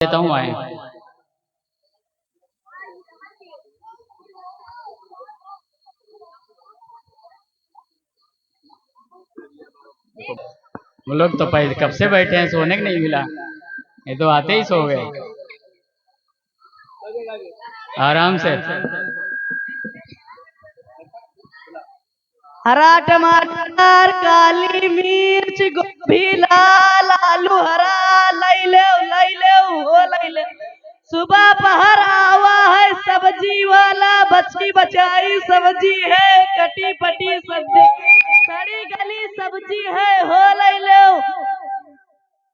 देता हूँ आए। वो लोग तो पहले कब से बैठे हैं, सोने को नहीं मिला। ये तो आते ही सो गए आराम से। हरा टमाटर, काली मिर्च, गोभी लाल, आलू हरा, लैले हो लैले। सुबह पहर आवा है सब्जी वाला, बची बचाई सब्जी है, कटी पटी सब्जी, सड़ी गली सब्जी है, हो लैले।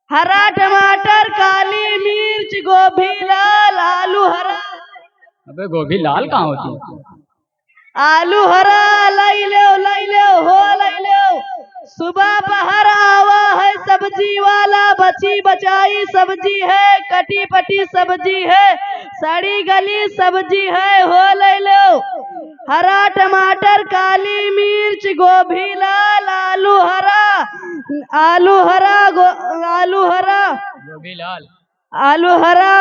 हरा टमाटर, काली मिर्च, गोभी लाल, आलू हरा। अबे गोभी लाल कहाँ होती है? आलू हरा, लैले हो लैले। सुबह पहर आवा है सब्जी वाला, बची बचाई सब्जी है, कटी पटी सब्जी है, सड़ी गली सब्जी है, हो लैले। हरा टमाटर, काली मिर्च, गोभी लाल, आलू हरा, गोभी लाल, आलू हरा,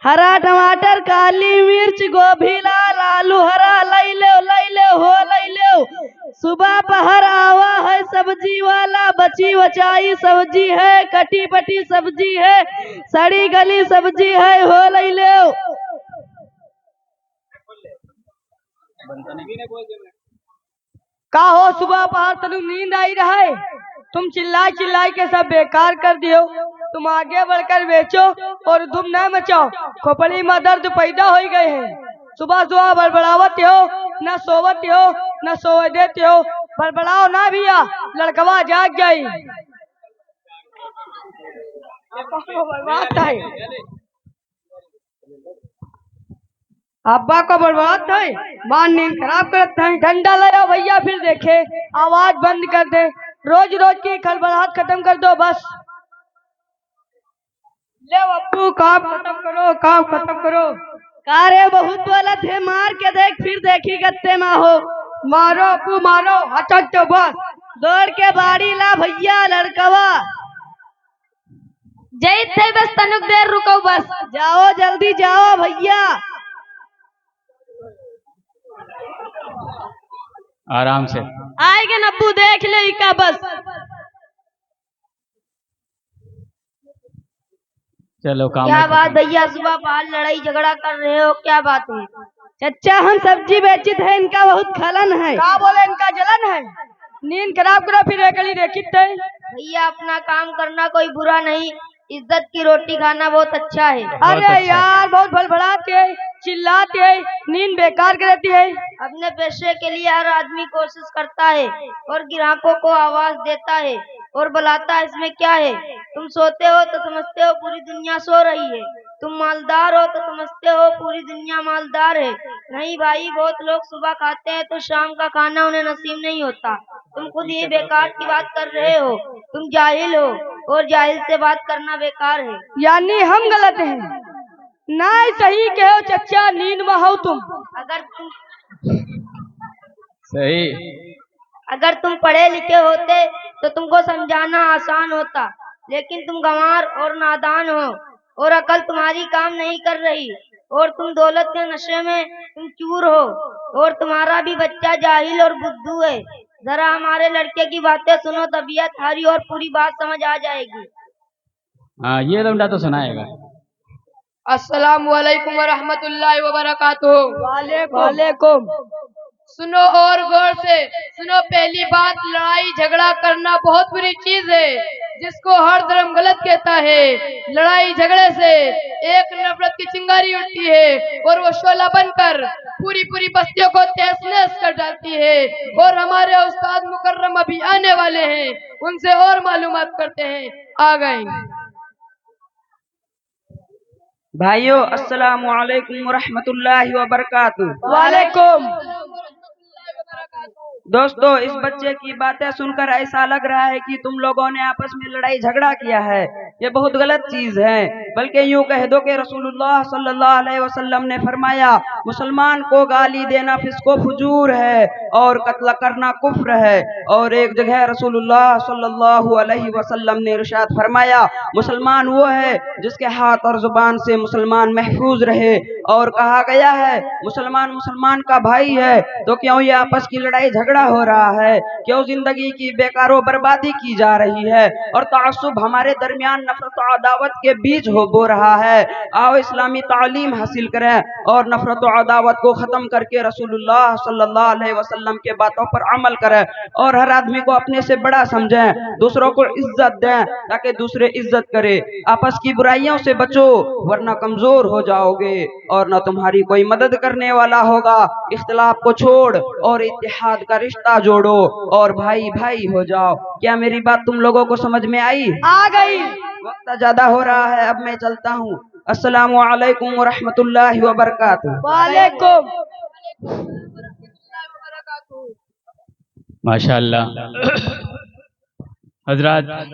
हरा टमाटर, काली मिर्च, गोभी लाल, आलू हरा, लैले हो लैले। सुबह पहर आवा है सब्जी वाला, बची बचाई सब्जी है, कटी पटी सब्जी है, सड़ी गली सब्जी है, हो लैले। का हो सुबह पहर तनु नींद आई रहे? तुम चिल्लाई चिल्लाई के सब बेकार कर दियो। तुम आगे बढ़कर बेचो और धूम न मचाओ, खोपड़ी में दर्द पैदा हो गए हैं। सुबह सुबह बड़बड़ावत हो, न सोवत हो, न सोए देते हो। बड़बड़ाओ ना भैया, लड़कवा जाग गई। अब्बा को बर्बाद है, मां नींद खराब करते हैं। डंडा लाया भैया, फिर देखे। आवाज बंद कर दे, रोज रोज की खलबलाहट खत्म कर दो बस। ले अब्बू, काम खत्म करो, काम खत्म करो। कारे बहुत बोलत है, मार के देख, फिर देखी गत्ते में हो। मारो अब्बू मारो, अटक तो बस। दौड़ के बाड़ी ला भैया, लड़कवा जय थे, बस तनुक देर रुको बस। जाओ जल्दी जाओ भैया। आराम से। आएगे नब्बू, देख ले का बस। चलो काम क्या है बात खत्म। भैया, सुबह बाहर लड़ाई झगड़ा कर रहे हो, क्या बात है? चच्चा हम सब्जी बेचित है, इनका बहुत खलन है। क्या बोले, इनका जलन है? नींद खराब करो, फिर एकली देखित है। भैया अपना काम करना कोई बुरा नहीं, इज्जत की रोटी खाना बहुत अच्छा है। अरे अच्छा यार, बहुत बड़बड़ाते है, चिल्लाते है, नींद बेकार कर देती है। अपने पैसे के लिए हर आदमी कोशिश करता है और ग्राहकों को आवाज देता है और बुलाता है, इसमें क्या है? तुम सोते हो तो समझते हो पूरी दुनिया सो रही है, तुम मालदार हो तो समझते हो पूरी दुनिया मालदार है। नहीं भाई, बहुत लोग सुबह खाते हैं तो शाम का खाना उन्हें नसीब नहीं होता। तुम खुद ही बेकार की बात कर रहे हो, तुम जाहिल हो और जाहिल से बात करना बेकार है। यानी हम गलत हैं? नहीं, सही कहो चच्चा, नींद में हो तुम। सही। अगर तुम पढ़े लिखे होते तो तुमको समझाना आसान होता, लेकिन तुम गंवार और नादान हो और अकल तुम्हारी काम नहीं कर रही, और तुम दौलत के नशे में तुम चूर हो, और तुम्हारा भी बच्चा जाहिल और बुद्धू है। जरा हमारे लड़के की बातें सुनो, तबीयत हरी और पूरी बात समझ आ जाएगी। हाँ, ये लौंडा तो सुनाएगा। अस्सलाम वालेकुम वरहमतुल्लाहि वबरकातुहू। वालेकुम। सुनो और गौर से सुनो, पहली बात, लड़ाई झगड़ा करना बहुत बुरी चीज है, जिसको हर धर्म गलत कहता है। लड़ाई झगड़े से एक नफरत की चिंगारी उठती है और वो शोला बनकर पूरी पूरी बस्तियों को तहस-नहस कर डालती है। और हमारे उस्ताद मुकर्रम अभी आने वाले हैं, उनसे और मालूमात करते हैं। आ गए भाइयों, अस्सलामु अलैकुम वरहमतुल्लाहि वबरकातुहू। वालेकुम। दोस्तों, इस बच्चे की बातें सुनकर ऐसा लग रहा है कि तुम लोगों ने आपस में लड़ाई झगड़ा किया है। ये बहुत गलत चीज है। बल्कि यूं कह दो कि रसूलुल्लाह सल्लल्लाहु अलैहि वसल्लम ने फरमाया, मुसलमान को गाली देना फिस्को फुजूर है और कत्ल करना कुफ्र है। और एक जगह रसूलुल्लाह सल्लल्लाहु अलैहि वसल्लम ने इरशाद फरमाया, मुसलमान वो है जिसके हाथ और जुबान से मुसलमान महफूज रहे। और कहा गया है मुसलमान मुसलमान का भाई है, तो क्यों ये आपस की लड़ाई झगड़ा हो रहा है, क्यों जिंदगी की बेकारो बर्बादी की जा रही है और तासुब हमारे दरमियान नफरत और अदावत के बीच हो रहा है। आओ इस्लामी तालीम हासिल करें और नफरत और अदावत को खत्म करके रसूलुल्लाह सल्लल्लाहु अलैहि वसल्लम के बातों पर अमल करें और हर आदमी को अपने से बड़ा समझें, दूसरों को इज्जत दें ताकि दूसरे इज्जत करे। आपस की बुराइयों से बचो वरना कमजोर हो जाओगे और न तुम्हारी कोई मदद करने वाला होगा। इख्तिलाफ को छोड़ और इत्तेहाद का रिश्ता जोड़ो और भाई भाई हो जाओ। क्या मेरी बात तुम लोगों को समझ में आई? आ गई। वक्त ज्यादा हो रहा है, अब मैं चलता हूँ। अस्सलामु अलैकुम व रहमतुल्लाहि व बरकातुहू। वालेकुम। माशाअल्लाह। हजरत